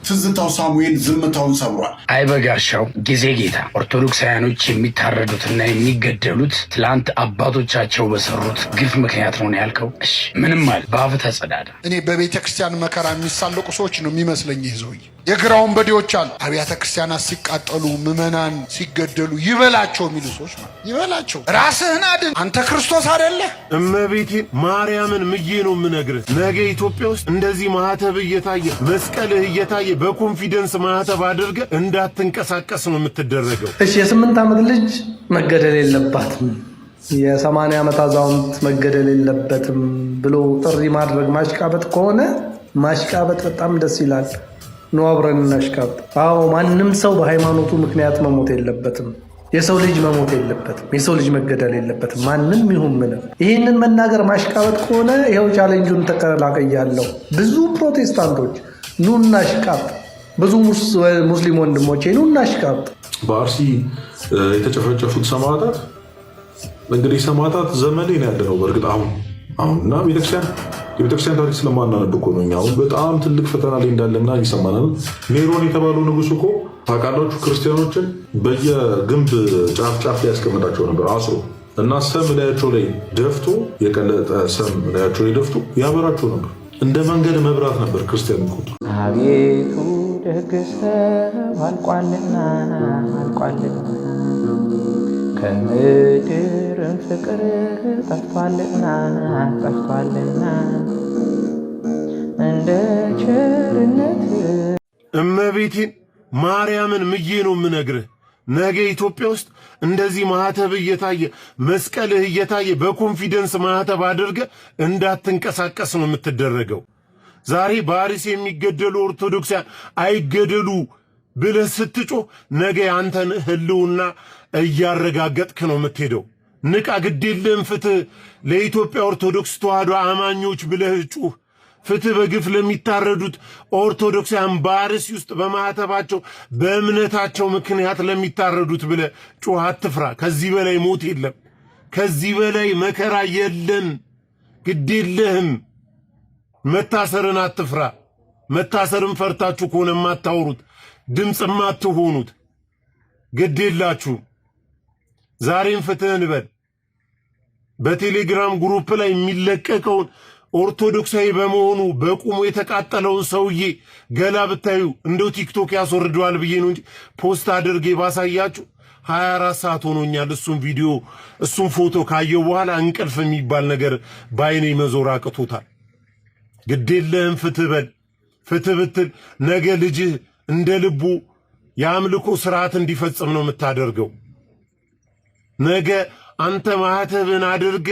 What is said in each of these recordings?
ትዝታው ሳሙኤል ዝምታውን ሰብሯል። አይበጋሻው ጊዜ ጌታ ኦርቶዶክሳውያኖች የሚታረዱትና የሚገደሉት ትላንት አባቶቻቸው በሰሩት ግፍ ምክንያት ነው ያልከው? እሺ ምንም አለ በአፍ ተጸዳዳ። እኔ በቤተ ክርስቲያን መከራ የሚሳለቁ ሰዎች ነው የሚመስለኝ። ይዘውኝ የግራውን በዲዎች አሉ። አብያተ ክርስቲያናት ሲቃጠሉ ምዕመናን ሲገደሉ ይበላቸው የሚሉ ሰዎች ማለት ይበላቸው። ራስህን አድን አንተ ክርስቶስ አይደለ? እመቤቴ ማርያምን ምዬ ነው የምነግርህ። ነገ ኢትዮጵያ ውስጥ እንደዚህ ማህተብ እየታየ መስቀልህ እየታየ በኮንፊደንስ ማህተብ አድርገህ እንዳትንቀሳቀስ ነው የምትደረገው። እሺ የ8 ዓመት ልጅ መገደል የለባትም የ80 ዓመት አዛውንት መገደል የለበትም ብሎ ጥሪ ማድረግ ማሽቃበጥ ከሆነ ማሽቃበጥ በጣም ደስ ይላል። ነው አብረን እናሽቃበጥ። አዎ ማንም ሰው በሃይማኖቱ ምክንያት መሞት የለበትም። የሰው ልጅ መሞት የለበትም። የሰው ልጅ መገደል የለበትም። ማንም ይሁን ምንም ይህንን መናገር ማሽቃበጥ ከሆነ ይኸው ቻሌንጁን ተቀላቀያለሁ። ብዙ ፕሮቴስታንቶች ኑና ሽቃበጥ፣ ብዙ ሙስሊም ወንድሞቼ ኑና ሽቃበጥ። በአርሲ የተጨፈጨፉት ሰማዕታት እንግዲህ ሰማዕታት ዘመኔ ነው ያለነው። በእርግጥ አሁን እና የቤተክርስቲያን ታሪክ ስለማናነብ እኮ ነው። አሁን በጣም ትልቅ ፈተና ላይ እንዳለና ይሰማናል። ኔሮን የተባሉ ንጉሥ እኮ ታውቃላችሁ ክርስቲያኖችን በየግንብ ጫፍ ላይ ያስቀምጣቸው ነበር አስሮ እና ሰም ላያቸው ላይ ደፍቶ የቀለጠ ሰም ላያቸው ላይ ደፍቶ ያበራቸው ነበር። እንደ መንገድ መብራት ነበር ክርስቲያን እኮ። አቤቱ ደግሰህ አልቋልና ከምድርም ፍቅር ጠፍቷልና እንደ ቸርነት እመቤቴን ማርያምን ምዬ ነው የምነግርህ። ነገ ኢትዮጵያ ውስጥ እንደዚህ ማህተብ እየታየ መስቀልህ እየታየ በኮንፊደንስ ማህተብ አድርገህ እንዳትንቀሳቀስ ነው የምትደረገው። ዛሬ በአርሲ የሚገደሉ ኦርቶዶክሳውያን አይገደሉ ብለህ ስትጮህ ነገ አንተን ህልውና እያረጋገጥክ ነው የምትሄደው። ንቃ፣ ግዴለም። ፍትህ ለኢትዮጵያ ኦርቶዶክስ ተዋህዶ አማኞች ብለህ ጩህ። ፍትህ በግፍ ለሚታረዱት ኦርቶዶክሳውያን በአርሲ ውስጥ በማህተባቸው በእምነታቸው ምክንያት ለሚታረዱት ብለህ ጩህ። አትፍራ። ከዚህ በላይ ሞት የለም። ከዚህ በላይ መከራ የለም። ግዴለህም። መታሰርን አትፍራ። መታሰርን ፈርታችሁ ከሆነ የማታወሩት ድምፅ የማትሆኑት ግዴላችሁ። ዛሬም ፍትህን በል። በቴሌግራም ግሩፕ ላይ የሚለቀቀውን ኦርቶዶክሳዊ በመሆኑ በቁሙ የተቃጠለውን ሰውዬ ገላ ብታዩ እንደው ቲክቶክ ያስወርደዋል ብዬ ነው እንጂ ፖስት አድርጌ ባሳያችሁ 24 ሰዓት ሆኖኛል። እሱን ቪዲዮ እሱን ፎቶ ካየው በኋላ እንቅልፍ የሚባል ነገር ባይኔ መዞር አቅቶታል። ግዴለህም። ፍትህ በል። ፍትህ ብትል ነገ ልጅህ እንደ ልቡ የአምልኮ ስርዓት እንዲፈጽም ነው የምታደርገው። ነገ አንተ ማህተብን አድርገ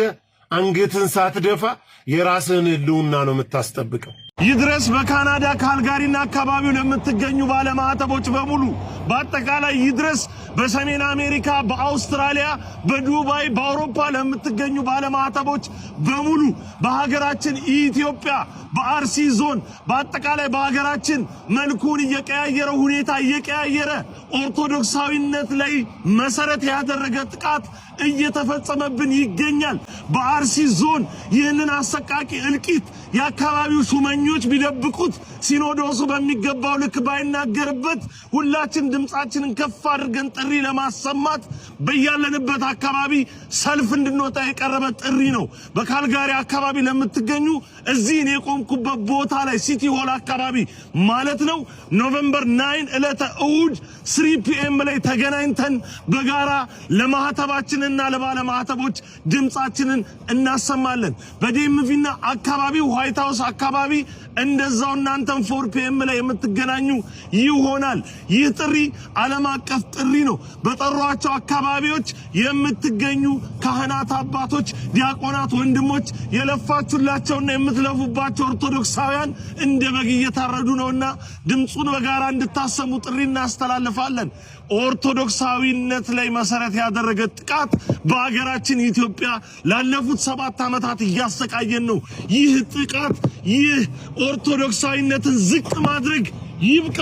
አንገትን ሳትደፋ የራስህን ህልውና ነው የምታስጠብቀው። ይድረስ በካናዳ ካልጋሪና አካባቢው ለምትገኙ ባለማህተቦች በሙሉ በአጠቃላይ ይድረስ በሰሜን አሜሪካ፣ በአውስትራሊያ፣ በዱባይ፣ በአውሮፓ ለምትገኙ ባለማህተቦች በሙሉ በሀገራችን ኢትዮጵያ በአርሲ ዞን በአጠቃላይ በሀገራችን መልኩን እየቀያየረ ሁኔታ እየቀያየረ ኦርቶዶክሳዊነት ላይ መሰረት ያደረገ ጥቃት እየተፈጸመብን ይገኛል። በአርሲ ዞን ይህንን አሰቃቂ እልቂት የአካባቢው ሹመኞች ቢደብቁት ሲኖዶሱ በሚገባው ልክ ባይናገርበት ሁላችን ድምጻችንን ከፍ አድርገን ጥሪ ለማሰማት በያለንበት አካባቢ ሰልፍ እንድንወጣ የቀረበ ጥሪ ነው። በካልጋሪ አካባቢ ለምትገኙ እዚህ የቆምኩበት ቦታ ላይ ሲቲ ሆል አካባቢ ማለት ነው ኖቬምበር 9 ዕለተ እሁድ 3 PM ላይ ተገናኝተን በጋራ ለማህተባችንና ለባለ ማህተቦች ድምጻችንን እናሰማለን። በዲኤምቪና አካባቢው ዋይት ሃውስ አካባቢ እንደዛው እናንተም 4 PM ላይ የምትገናኙ ይሆናል። ይህ ጥሪ ዓለም አቀፍ ጥሪ ነው። በጠሯቸው አካባቢዎች የምትገኙ ካህናት አባቶች፣ ዲያቆናት ወንድሞች የለፋችሁላቸውና የምትለፉባቸው ኦርቶዶክሳውያን እንደ በግ እየታረዱ ነውና ድምጹን በጋራ እንድታሰሙ ጥሪ እናስተላልፋለን። ኦርቶዶክሳዊነት ላይ መሰረት ያደረገ ጥቃት በአገራችን ኢትዮጵያ ላለፉት 7 ዓመታት እያሰቃየን ነው። ይህ ጥቃት ይህ ኦርቶዶክሳዊነትን ዝቅ ማድረግ ይብቃ።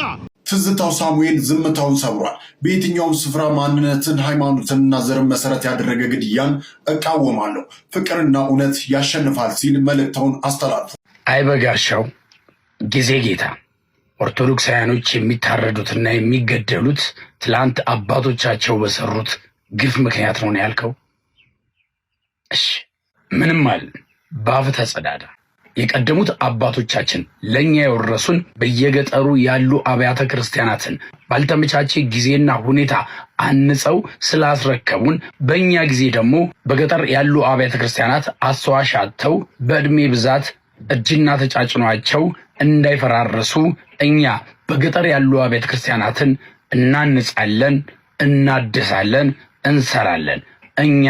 ትዝታው ሳሙኤል ዝምታውን ሰብሯል። በየትኛውም ስፍራ ማንነትን፣ ሃይማኖትንና ዘርን መሰረት ያደረገ ግድያን እቃወማለሁ፣ ፍቅርና እውነት ያሸንፋል ሲል መልእክታውን አስተላልፏል። አይበጋሻው ጊዜ ጌታ ኦርቶዶክሳውያኖች የሚታረዱትና የሚገደሉት ትላንት አባቶቻቸው በሰሩት ግፍ ምክንያት ነው ያልከው? እሺ ምንም አለ ባፍ ተጸዳዳ። የቀደሙት አባቶቻችን ለኛ የወረሱን በየገጠሩ ያሉ አብያተ ክርስቲያናትን ባልተመቻቸ ጊዜና ሁኔታ አንጸው ስላስረከቡን፣ በእኛ ጊዜ ደግሞ በገጠር ያሉ አብያተ ክርስቲያናት አስተዋሽ አጥተው በዕድሜ ብዛት እጅና ተጫጭኗቸው እንዳይፈራረሱ እኛ በገጠር ያሉ አብያተ ክርስቲያናትን እናንጻለን፣ እናድሳለን፣ እንሰራለን። እኛ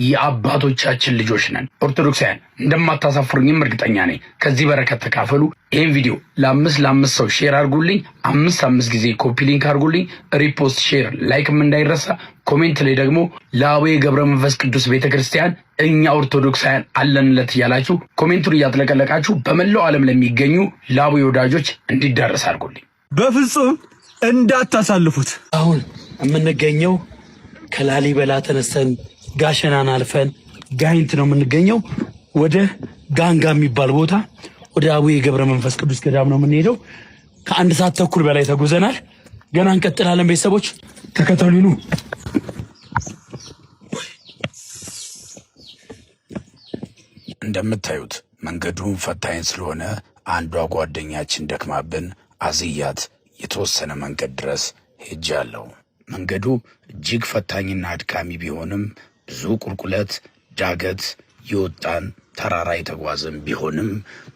የአባቶቻችን ልጆች ነን። ኦርቶዶክሳውያን እንደማታሳፍሩኝም እርግጠኛ ነኝ። ከዚህ በረከት ተካፈሉ። ይህን ቪዲዮ ለአምስት ሰው ሼር አድርጉልኝ። አምስት ጊዜ ኮፒ ሊንክ አድርጉልኝ። ሪፖስት፣ ሼር፣ ላይክም እንዳይረሳ። ኮሜንት ላይ ደግሞ ለአቡነ ገብረ መንፈስ ቅዱስ ቤተክርስቲያን እኛ ኦርቶዶክሳውያን አለንለት እያላችሁ ኮሜንቱን እያጥለቀለቃችሁ በመላው ዓለም ለሚገኙ ለአቡነ ወዳጆች እንዲዳረስ አድርጉልኝ። በፍጹም እንዳታሳልፉት። አሁን የምንገኘው ከላሊበላ ተነስተን ጋሸናን አልፈን ጋይንት ነው የምንገኘው። ወደ ጋንጋ የሚባል ቦታ ወደ አቡነ ገብረ መንፈስ ቅዱስ ገዳም ነው የምንሄደው። ከ1 ሰዓት ተኩል በላይ ተጉዘናል። ገና እንቀጥላለን። ቤተሰቦች ተከተሉኑ። እንደምታዩት መንገዱን ፈታኝ ስለሆነ አንዷ ጓደኛችን ደክማብን አዝያት የተወሰነ መንገድ ድረስ ሄጃለሁ። መንገዱ እጅግ ፈታኝና አድካሚ ቢሆንም ብዙ ቁልቁለት፣ ዳገት የወጣን ተራራ የተጓዘን ቢሆንም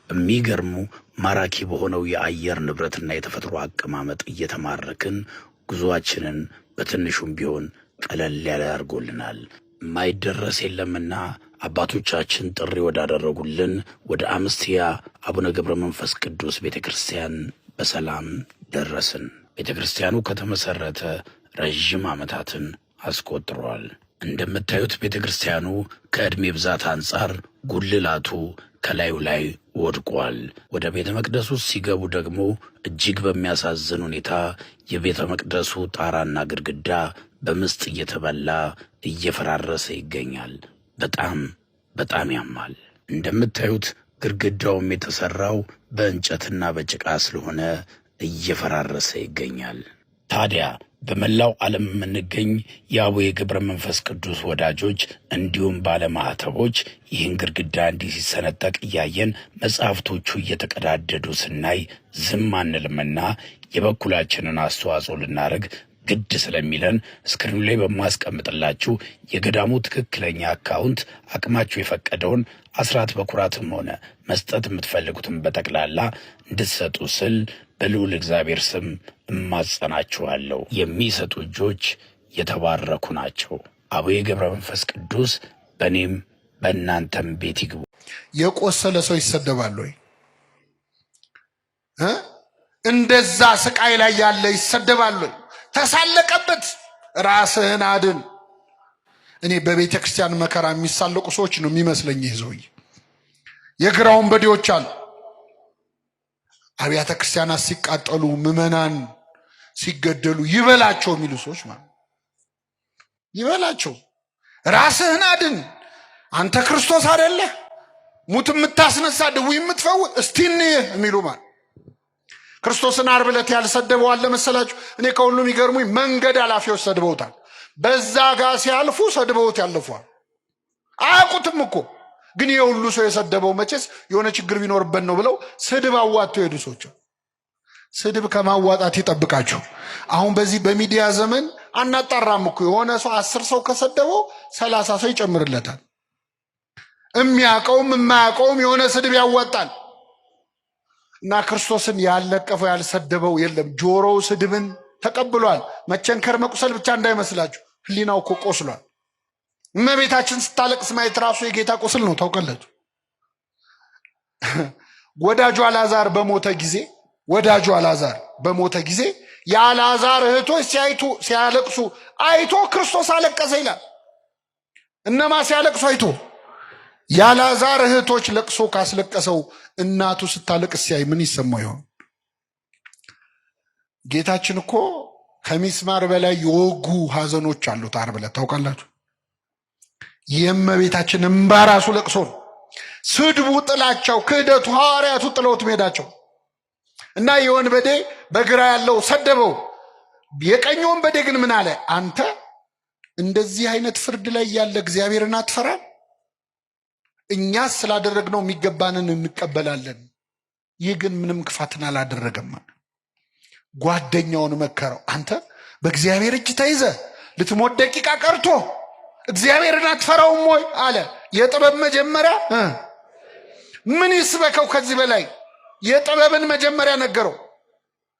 በሚገርሙ ማራኪ በሆነው የአየር ንብረትና የተፈጥሮ አቀማመጥ እየተማረክን ጉዞአችንን በትንሹም ቢሆን ቀለል ያለ አድርጎልናል። የማይደረስ የለምና አባቶቻችን ጥሪ ወዳደረጉልን ወደ አምስቲያ አቡነ ገብረ መንፈስ ቅዱስ ቤተክርስቲያን በሰላም ደረስን። ቤተክርስቲያኑ ከተመሰረተ ረጅም ዓመታትን አስቆጥሯል። እንደምታዩት ቤተክርስቲያኑ ከዕድሜ ብዛት አንጻር ጉልላቱ ከላዩ ላይ ወድቋል። ወደ ቤተ መቅደሱ ሲገቡ ደግሞ እጅግ በሚያሳዝን ሁኔታ የቤተ መቅደሱ ጣራና ግድግዳ በምስጥ እየተበላ እየፈራረሰ ይገኛል። በጣም ያማል። እንደምታዩት ግድግዳውም የተሰራው በእንጨትና በጭቃ ስለሆነ እየፈራረሰ ይገኛል። ታዲያ በመላው ዓለም የምንገኝ የአቡነ ገብረ መንፈስ ቅዱስ ወዳጆች እንዲሁም ባለማህተቦች ይህን ግድግዳ እንዲህ ሲሰነጠቅ እያየን መጽሐፍቶቹ እየተቀዳደዱ ስናይ ዝም አንልምና የበኩላችንን አስተዋጽኦ ልናደርግ ግድ ስለሚለን ስክሪኑ ላይ በማስቀምጥላችሁ የገዳሙ ትክክለኛ አካውንት አቅማችሁ የፈቀደውን አስራት በኩራትም ሆነ መስጠት የምትፈልጉትን በጠቅላላ እንድትሰጡ ስል በልዑል እግዚአብሔር ስም እማጸናችኋለሁ። የሚሰጡ እጆች የተባረኩ ናቸው። አቡነ ገብረ መንፈስ ቅዱስ በእኔም በእናንተም ቤት ይግቡ። የቆሰለ ሰው ይሰደባል ወይ? እንደዛ ስቃይ ላይ ያለ ይሰደባል ወይ? ተሳለቀበት። ራስህን አድን። እኔ በቤተ ክርስቲያን መከራ የሚሳለቁ ሰዎች ነው የሚመስለኝ። ይህ ሰውዬ የግራ ወንበዴዎች አሉ። አብያተ ክርስቲያናት ሲቃጠሉ፣ ምዕመናን ሲገደሉ ይበላቸው የሚሉ ሰዎች ማለት ይበላቸው። ራስህን አድን። አንተ ክርስቶስ አይደለህ? ሙት የምታስነሳ ድውይ የምትፈውስ እስቲን የሚሉ ማለት ክርስቶስን ዓርብ ዕለት ያልሰደበው አለ መሰላችሁ? እኔ ከሁሉም የሚገርሙኝ መንገድ ኃላፊዎች ሰድበውታል። በዛ ጋር ሲያልፉ ሰድበውት ያለፏል። አያውቁትም እኮ ግን የሁሉ ሰው የሰደበው መቼስ የሆነ ችግር ቢኖርበት ነው ብለው ስድብ አዋጥተው ሄዱ ሰዎች። ስድብ ከማዋጣት ይጠብቃችሁ። አሁን በዚህ በሚዲያ ዘመን አናጣራም እኮ የሆነ ሰው 10 ሰው ከሰደበው 30 ሰው ይጨምርለታል። የሚያውቀውም የማያውቀውም የሆነ ስድብ ያዋጣል። እና ክርስቶስን ያልነቀፈው ያልሰደበው የለም። ጆሮው ስድብን ተቀብሏል። መቸንከር መቁሰል ብቻ እንዳይመስላችሁ፣ ህሊናው እኮ ቆስሏል። እመቤታችን ስታለቅስ ማየት ራሱ የጌታ ቁስል ነው። ታውቃላችሁ። ወዳጁ አልዓዛር በሞተ ጊዜ የአልዓዛር እህቶች ሲያለቅሱ አይቶ ክርስቶስ አለቀሰ ይላል። እነማ ሲያለቅሱ አይቶ? የአልዓዛር እህቶች ለቅሶ ካስለቀሰው እናቱ ስታለቅስ ሲያይ ምን ይሰማው ይሆን? ጌታችን እኮ ከሚስማር በላይ የወጉ ሐዘኖች አሉት ዓርብ ዕለት ታውቃላችሁ። የእመቤታችን እምባ ራሱ ለቅሶ ነው። ስድቡ፣ ጥላቻው፣ ክህደቱ፣ ሐዋርያቱ ጥለውት መሄዳቸው እና የወንበዴ በግራ ያለው ሰደበው። የቀኝ ወንበዴ ግን ምን አለ? አንተ እንደዚህ አይነት ፍርድ ላይ ያለ እግዚአብሔርን አትፈራም? እኛስ ስላደረግነው የሚገባንን እንቀበላለን። ይህ ግን ምንም ክፋትን አላደረገም። ጓደኛውን መከረው። አንተ በእግዚአብሔር እጅ ተይዘ ልትሞት ደቂቃ ቀርቶ እግዚአብሔርን አትፈራውም ወይ አለ። የጥበብ መጀመሪያ ምን ይስበከው ከዚህ በላይ? የጥበብን መጀመሪያ ነገረው።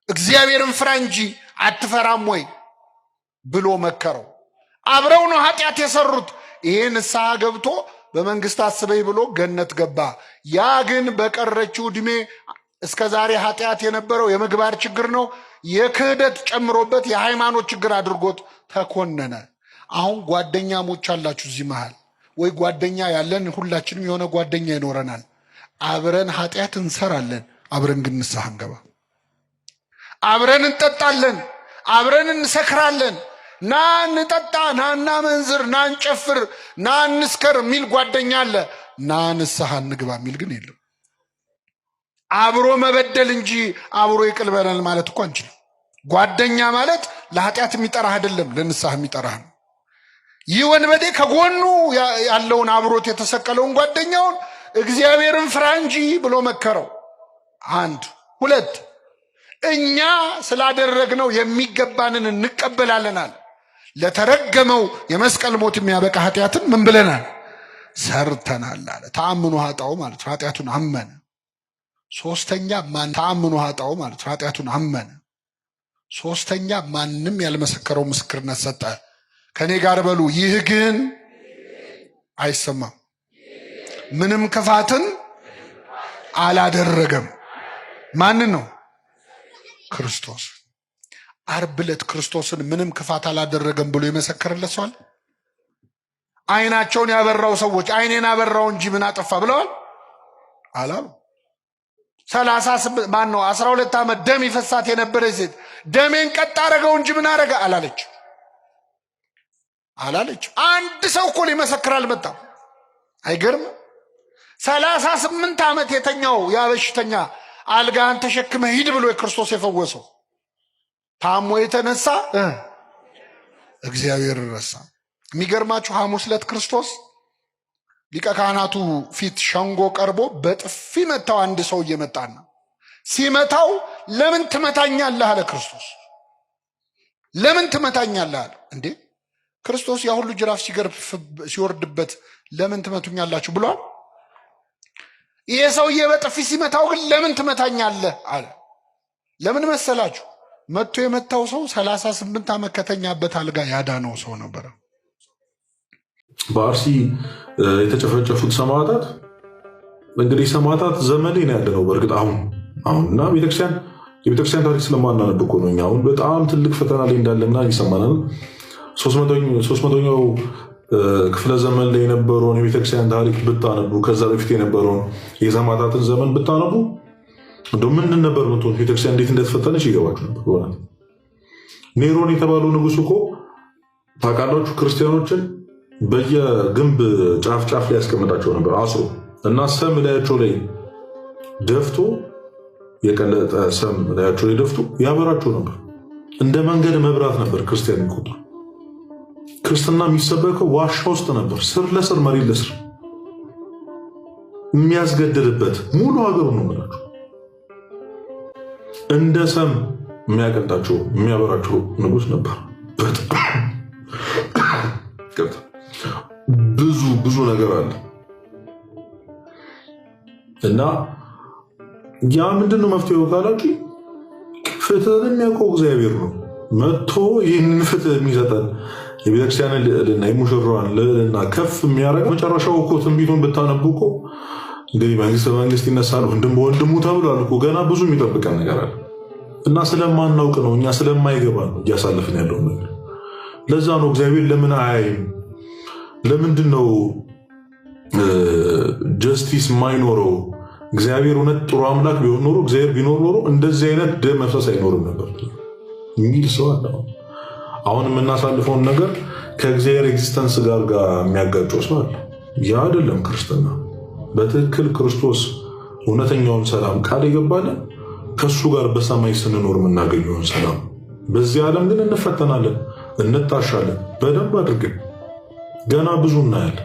እግዚአብሔርን ፍራ እንጂ አትፈራም ወይ ብሎ መከረው። አብረው ነው ኃጢአት የሰሩት። ይሄ ንስሐ ገብቶ በመንግስት አስበኝ ብሎ ገነት ገባ። ያ ግን በቀረችው ዕድሜ እስከ ዛሬ ኃጢአት የነበረው የምግባር ችግር ነው፣ የክህደት ጨምሮበት የሃይማኖት ችግር አድርጎት ተኮነነ። አሁን ጓደኛሞች አላችሁ እዚህ መሃል፣ ወይ ጓደኛ ያለን ሁላችንም የሆነ ጓደኛ ይኖረናል። አብረን ኃጢአት እንሰራለን፣ አብረን ግን ንስሐ እንገባ። አብረን እንጠጣለን፣ አብረን እንሰክራለን። ና እንጠጣ፣ ና እናመንዝር፣ ና እንጨፍር፣ ና እንስከር የሚል ጓደኛ አለ። ና ንስሐ እንግባ የሚል ግን የለም። አብሮ መበደል እንጂ አብሮ ይቅር በለን ማለት እኮ አንችልም። ጓደኛ ማለት ለኃጢአት የሚጠራህ አይደለም፣ ለንስሐ የሚጠራህ ነው። ይህ ወንበዴ ከጎኑ ያለውን አብሮት የተሰቀለውን ጓደኛውን እግዚአብሔርን ፍራ እንጂ ብሎ መከረው። አንድ ሁለት፣ እኛ ስላደረግነው የሚገባንን እንቀበላለናል። ለተረገመው የመስቀል ሞት የሚያበቃ ኃጢአትን ምን ብለናል? ሰርተናል አለ። ተአምኖ ኃጣው ማለት ኃጢአቱን አመነ። ሶስተኛ ተአምኖ ኃጣው ማለት ኃጢአቱን አመነ። ሶስተኛ ማንም ያልመሰከረው ምስክርነት ሰጠ። ከኔ ጋር በሉ፣ ይህ ግን አይሰማም። ምንም ክፋትን አላደረገም። ማንን ነው? ክርስቶስ። ዓርብ ዕለት ክርስቶስን ምንም ክፋት አላደረገም ብሎ የመሰከረለት ሰዋል። አይናቸውን ያበራው ሰዎች አይኔን አበራው እንጂ ምን አጠፋ ብለዋል አላሉ። 12 ዓመት ደም ይፈሳት የነበረ ሴት ደሜን ቀጥ አረገው እንጂ ምን አረገ አላለች። አንድ ሰው እኮ ሊመሰክር አልመጣም። አይገርም? 38 ዓመት የተኛው ያ በሽተኛ አልጋን ተሸክመ ሂድ ብሎ የክርስቶስ የፈወሰው ታሞ የተነሳ እግዚአብሔር ረሳ። የሚገርማችሁ ሐሙስ ዕለት ክርስቶስ ሊቀ ካህናቱ ፊት ሸንጎ ቀርቦ በጥፊ መታው። አንድ ሰው እየመጣና ሲመታው ለምን ትመታኛለህ አለ ክርስቶስ። ለምን ትመታኛለህ አለ። እንዴ ክርስቶስ ያ ሁሉ ጅራፍ ሲወርድበት ለምን ትመቱኛላችሁ ብሏል? ይሄ ሰውዬ በጥፊ ሲመታው ግን ለምን ትመታኛለህ አለ። ለምን መሰላችሁ? መጥቶ የመታው ሰው 38 ዓመት ከተኛበት አልጋ ያዳነው ሰው ነበረ። በአርሲ የተጨፈጨፉት ሰማዕታት እንግዲህ ሰማዕታት ዘመኔ ነው ያለነው። በእርግጥ አሁን እና የቤተክርስቲያን ታሪክ ስለማናነብ እኮ ነው። እኛ አሁን በጣም ትልቅ ፈተና ላይ እንዳለና ይሰማናል። 300ኛው ክፍለ ዘመን ላይ የነበረውን የቤተክርስቲያን ታሪክ ብታነቡ፣ ከዛ በፊት የነበረውን የሰማዕታትን ዘመን ብታነቡ እንደው ምንድን ነበር ምትሆን ቤተክርስቲያን እንዴት እንደተፈተነች ይገባችሁ ነበር። ሆነ ኔሮን የተባለው ንጉሥ እኮ ታውቃላችሁ ክርስቲያኖችን በየግንብ ጫፍ ላይ ያስቀምጣቸው ነበር አስሮ እና ሰም ላያቸው ላይ ደፍቶ የቀለጠ ሰም ላያቸው ላይ ደፍቶ ያበራቸው ነበር። እንደ መንገድ መብራት ነበር ክርስቲያን የሚቆጥሩ። ክርስትና የሚሰበከው ዋሻ ውስጥ ነበር፣ ስር ለስር መሬት ለስር የሚያስገድልበት ሙሉ ሀገሩ ነው የምላቸው። እንደ ሰም የሚያቀልጣቸው የሚያበራቸው ንጉሥ ነበር። ብዙ ነገር አለ እና ያ ምንድነው መፍትሄው ካላችሁ ፍትህን የሚያውቀው እግዚአብሔር ነው። መጥቶ ይህንን ፍትህ የሚሰጠን የቤተክርስቲያንን ልዕልና የሙሽራዋን ልዕልና ከፍ የሚያደርገው መጨረሻው እኮ ትንቢቱን ብታነቡ እኮ እንግዲህ መንግስት በመንግስት ይነሳል፣ ወንድም በወንድሙ ተብሏል እኮ። ገና ብዙ የሚጠብቀን ነገር አለ እና ስለማናውቅ ነው፣ እኛ ስለማይገባ ነው እያሳለፍን ያለው ነገር። ለዛ ነው እግዚአብሔር ለምን አያይም? ለምንድን ነው ጀስቲስ ማይኖረው? እግዚአብሔር እውነት ጥሩ አምላክ ቢሆን ኖሮ እግዚአብሔር ቢኖር ኖሮ እንደዚህ አይነት ደም መፍሰስ አይኖርም ነበር የሚል ሰው አለ። አሁን የምናሳልፈውን ነገር ከእግዚአብሔር ኤግዚስተንስ ጋር የሚያጋጨው ሰው አለ። ያ አይደለም ክርስትና። በትክክል ክርስቶስ እውነተኛውን ሰላም ቃል የገባልን ከሱ ጋር በሰማይ ስንኖር የምናገኘውን ሰላም። በዚህ ዓለም ግን እንፈተናለን፣ እንታሻለን በደንብ አድርገን ገና ብዙ እናያለን።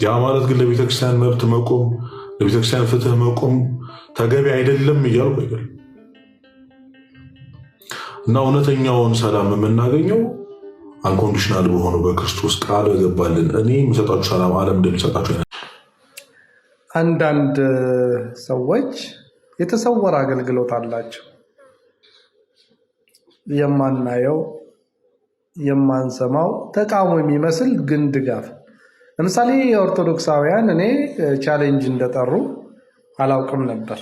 ያ ማለት ግን ለቤተክርስቲያን መብት መቆም፣ ለቤተክርስቲያን ፍትህ መቆም ተገቢ አይደለም እያልኩ አይደለም። እና እውነተኛውን ሰላም የምናገኘው አንኮንዲሽናል በሆኑ በክርስቶስ ቃል ገባልን እኔ የምሰጣችሁ ሰላም ዓለም እንደሚሰጣችሁ። አንዳንድ ሰዎች የተሰወረ አገልግሎት አላቸው፣ የማናየው የማንሰማው ተቃውሞ የሚመስል ግን ድጋፍ። ለምሳሌ የኦርቶዶክሳውያን እኔ ቻሌንጅ እንደጠሩ አላውቅም ነበር።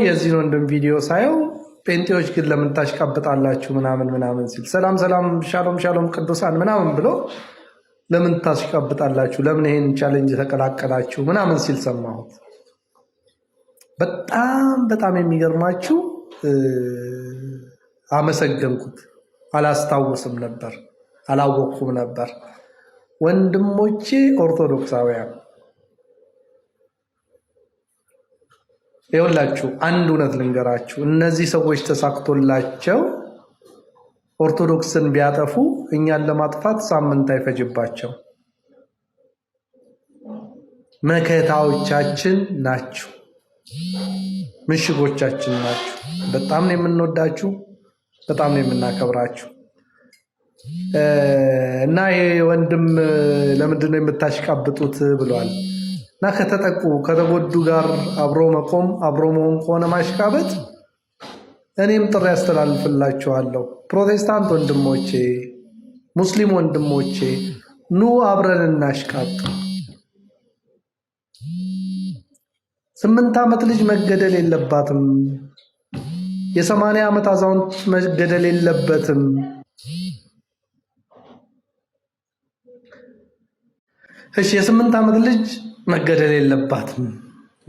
የዚህን ወንድም ቪዲዮ ሳየው ጴንጤዎች ግን ለምን ታሽቃብጣላችሁ ምናምን ሲል ሰላም ሻሎም ሻሎም ቅዱሳን ምናምን ብሎ ለምን ታሽቃብጣላችሁ፣ ለምን ይሄን ቻሌንጅ ተቀላቀላችሁ ምናምን ሲል ሰማሁት። በጣም የሚገርማችሁ አመሰገንኩት። አላስታውስም ነበር፣ አላወቅኩም ነበር። ወንድሞቼ ኦርቶዶክሳውያን ይኸውላችሁ አንድ እውነት ልንገራችሁ። እነዚህ ሰዎች ተሳክቶላቸው ኦርቶዶክስን ቢያጠፉ እኛን ለማጥፋት ሳምንት አይፈጅባቸው። መከታዎቻችን ናችሁ፣ ምሽጎቻችን ናችሁ። በጣም ነው የምንወዳችሁ፣ በጣም ነው የምናከብራችሁ። እና ይሄ ወንድም ለምንድን ነው የምታሽቃብጡት ብሏል። እና ከተጠቁ ከተጎዱ ጋር አብሮ መቆም አብሮ መሆን ከሆነ ማሽቃበጥ፣ እኔም ጥሪ ያስተላልፍላችኋለሁ። ፕሮቴስታንት ወንድሞቼ፣ ሙስሊም ወንድሞቼ ኑ አብረን እናሽቃጥ። 8 ዓመት ልጅ መገደል የለባትም። የ80 ዓመት አዛውንት መገደል የለበትም። እሺ የ8 ዓመት ልጅ መገደል የለባትም፣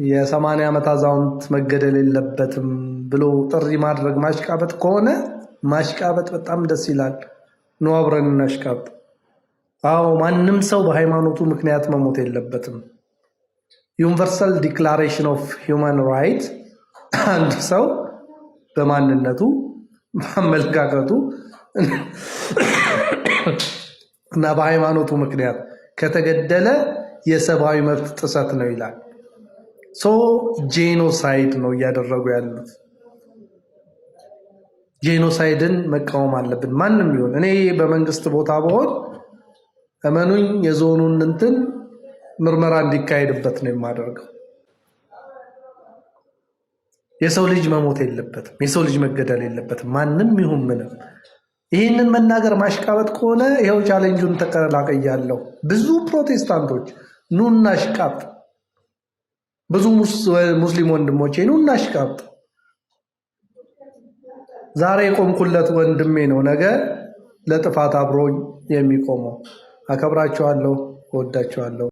የ80 ዓመት አዛውንት መገደል የለበትም ብሎ ጥሪ ማድረግ ማሽቃበጥ ከሆነ ማሽቃበጥ በጣም ደስ ይላል። ኑ አብረን እናሽቃበጥ። አዎ ማንም ሰው በሃይማኖቱ ምክንያት መሞት የለበትም። ዩኒቨርሳል ዲክላሬሽን ኦፍ ሂውማን ራይት አንድ ሰው በማንነቱ በአመለካከቱ እና በሃይማኖቱ ምክንያት ከተገደለ የሰብአዊ መብት ጥሰት ነው ይላል። ጄኖሳይድ ነው እያደረጉ ያሉት። ጄኖሳይድን መቃወም አለብን ማንም ይሁን። እኔ በመንግስት ቦታ ብሆን እመኑኝ የዞኑን እንትን ምርመራ እንዲካሄድበት ነው የማደርገው። የሰው ልጅ መሞት የለበትም፣ የሰው ልጅ መገደል የለበትም ማንም ይሁን ምንም። ይህንን መናገር ማሽቃበጥ ከሆነ ይኸው ቻሌንጁን ተቀላቀያለሁ። ብዙ ፕሮቴስታንቶች ኑ እናሽቃብጥ፣ ብዙ ሙስሊም ወንድሞቼ ኑ እናሽቃብጥ። ዛሬ የቆምኩለት ወንድሜ ነው ነገ ለጥፋት አብሮኝ የሚቆመው። አከብራችኋለሁ፣ እወዳችኋለሁ።